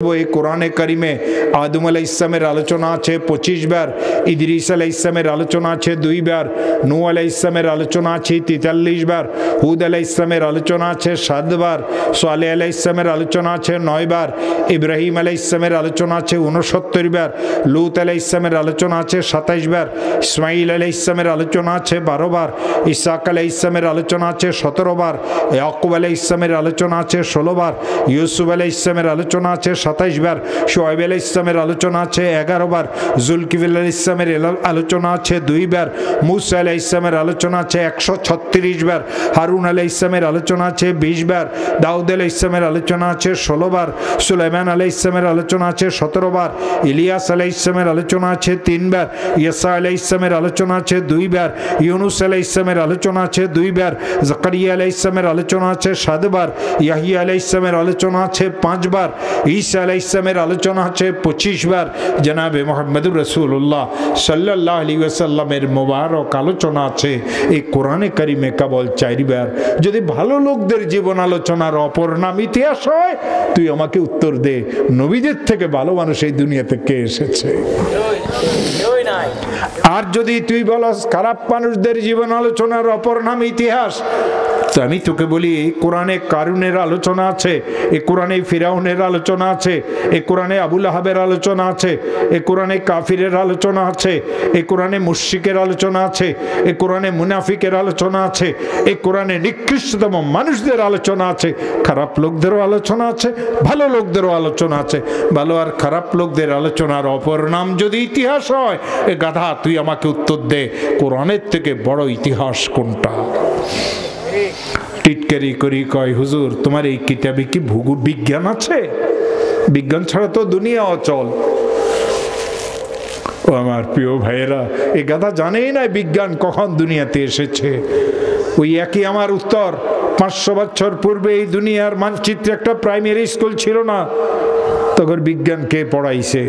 এই কোরআনে কারিমে আদম আলাইহিস সালামের আলোচনা আছে 25 বার, ইদ্রিস আলাইহিস সালামের আলোচনা আছে 2 বার, নূহ আলাইহিস সালামের আলোচনা আছে 43 বার, হুদ আলাইহিস সালামের আলোচনা আছে 7 বার, সালেহ আলাইহিস সালামের আলোচনা আছে 9 বার, ইব্রাহিম আলাইহিস সালামের আলোচনা আছে 69 বার, লূত আলাইহিস সালামের আলোচনা আছে 27 বার, ইসমাঈল আলাইহিস সালামের আলোচনা আছে 12 বার, ইসহাক আলাইহিস সালামের আলোচনা আছে 17 বার, ইয়াকুব আলাইহিস সালামের আলোচনা আছে 16 বার, ইউসুফ আলাইহিস সালামের আলোচনা আছে 27 বার, শুআয়ব আলাইহিস সালামের আলোচনা আছে 11 বার, যুলকিফল আলাইহিস সালামের আলোচনা আছে 2 বার, মূসা আলাইহিস সালামের আলোচনা আছে 136 বার, হারুন আলাইহিস সালামের আলোচনা আছে 20 বার, দাউদ আলাইহিস সালামের আলোচনা আছে 16 বার, সুলাইমান আলাইহিস সালামের আলোচনা আছে 17 বার, ইলিয়াস আলাইহিস সালামের আলোচনা আছে 3 বার, ইয়াসা আলাইহিস সালামের আলোচনা আছে 2 বার, ইউনুস আলাইহিস সালামের আলোচনা আছে 2 বার, জাকারিয়া আলাইহিস সালামের আলোচনা আছে 7 বার, ইয়াহিয়া আলাইহিস সালামের আলোচনা আছে 5 বার, ঈসা আলাইহিস সালামের আলোচনা আছে 25 বার, জনাবে মুহাম্মদুর রাসূলুল্লাহ সাল্লাল্লাহু আলাইহি ওয়াসাল্লামের মোবারক আলোচনা আছে এই কোরআনে কারিমে কেবল 4 বার। যদি ভালো লোকদের জীবন আলোচনার অপর নাম ইতিহাস হয়, তুই আমাকে উত্তর দে, নবীদের থেকে ভালো মানুষ এই দুনিয়াতে কে এসেছে? আর যদি তুই বলস খারাপ মানুষদের জীবন আলোচনার অপর নাম ইতিহাস, তো আমি তোকে বলি কোরআনে কারুনের আলোচনা আছে, এই কোরআনে ফিরাউনের আলোচনা আছে, এই কোরআনে আবু লাহাবের আলোচনা আছে, এই কোরআনে কাফিরের আলোচনা আছে, এই কোরআনে মুশরিকের আলোচনা আছে, এই কোরআনে মুনাফিকের আলোচনা আছে, এই কোরআনে নিকৃষ্টতম মানুষদের আলোচনা আছে, খারাপ লোকদেরও আলোচনা আছে, ভালো লোকদেরও আলোচনা আছে। ভালো আর খারাপ লোকদের আলোচনার অপর নাম যদি ইতিহাস হয়, এ গাধা তুই আমাকে উত্তর দে, কোরআনের থেকে বড় ইতিহাস কোনটা? টিটকারি করি কয়, হুজুর তোমার এই কিতাবে কি ভূগোল বিজ্ঞান আছে? বিজ্ঞান ছাড়া তো দুনিয়া অচল। ও আমার প্রিয় ভাইয়েরা, এই গাধা জানেই না বিজ্ঞান কখন দুনিয়াতে এসেছে। ওই একই আমার উত্তর, 500 বছর পূর্বে এই দুনিয়ার মানচিত্রে একটা প্রাইমারি স্কুল ছিল না, তখন বিজ্ঞান কে পড়াইছে?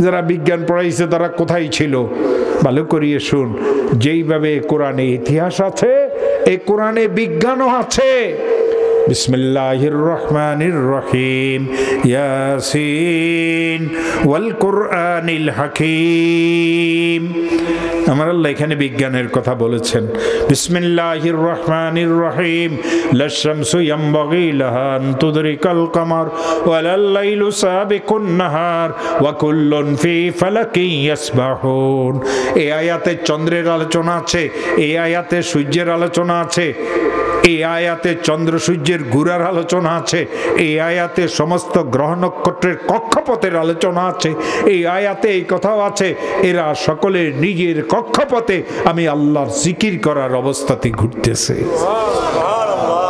যারা বিজ্ঞান পড়াইছে তারা কোথায় ছিল? ভালো করিয়ে শুন, যেইভাবে কোরআনে ইতিহাস আছে, এই কোরআনে বিজ্ঞানও আছে। বিসমিল্লাহির রহমানির রহিম, ইয়াসিন ওয়াল কুরআনিল হাকিম। আমার আল্লাহ এখানে বিজ্ঞানের কথা বলেছেন। বিসমিল্লাহির রহমানির রহিম, লাশ-শামসু ইয়ামবাগি লাহা আন তুদরিকাল কামার ওয়ালাল লাইলু সাবিকুন নাহার ওয়া কুল্লুন ফি ফালাকিন ইয়াসবাহুন। এই আয়াতে চন্দ্রের আলোচনা আছে, এই আয়াতে সূর্যের আলোচনা আছে, এই আয়াতে চন্দ্র সূর্যের ঘোরার আলোচনা আছে, এই আয়াতে সমস্ত গ্রহ নক্ষত্রের কক্ষপথের আলোচনা আছে, এই আয়াতে এই কথাও আছে এরা সকলে নিজের কক্ষপথে আমি আল্লাহর জিকির করার অবস্থাতে ঘুরতেছে।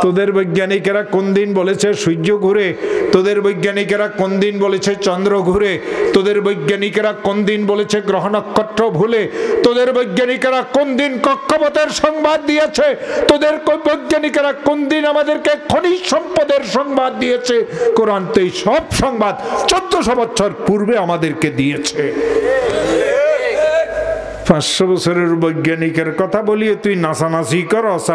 তোদের বৈজ্ঞানিকেরা কোন দিন বলেছে সূর্য ঘুরে? তোদের বৈজ্ঞানিকেরা কোন দিন বলেছে চন্দ্র ঘুরে? তোদের বৈজ্ঞানিকেরা কোন দিন বলেছে গ্রহ নক্ষত্র ভুলে? তোদের বৈজ্ঞানিকেরা কোন দিন কক্ষপথের সংবাদ দিয়েছে? তোদের বৈজ্ঞানিকেরা কোন দিন আমাদেরকে খনিজ সম্পদের সংবাদ দিয়েছে? কোরআন তো এই সব সংবাদ 1400 বছর পূর্বে আমাদেরকে দিয়েছে। 500 বছরের বৈজ্ঞানিকের কথা বলিয়ে তুই নাচানাচি করস।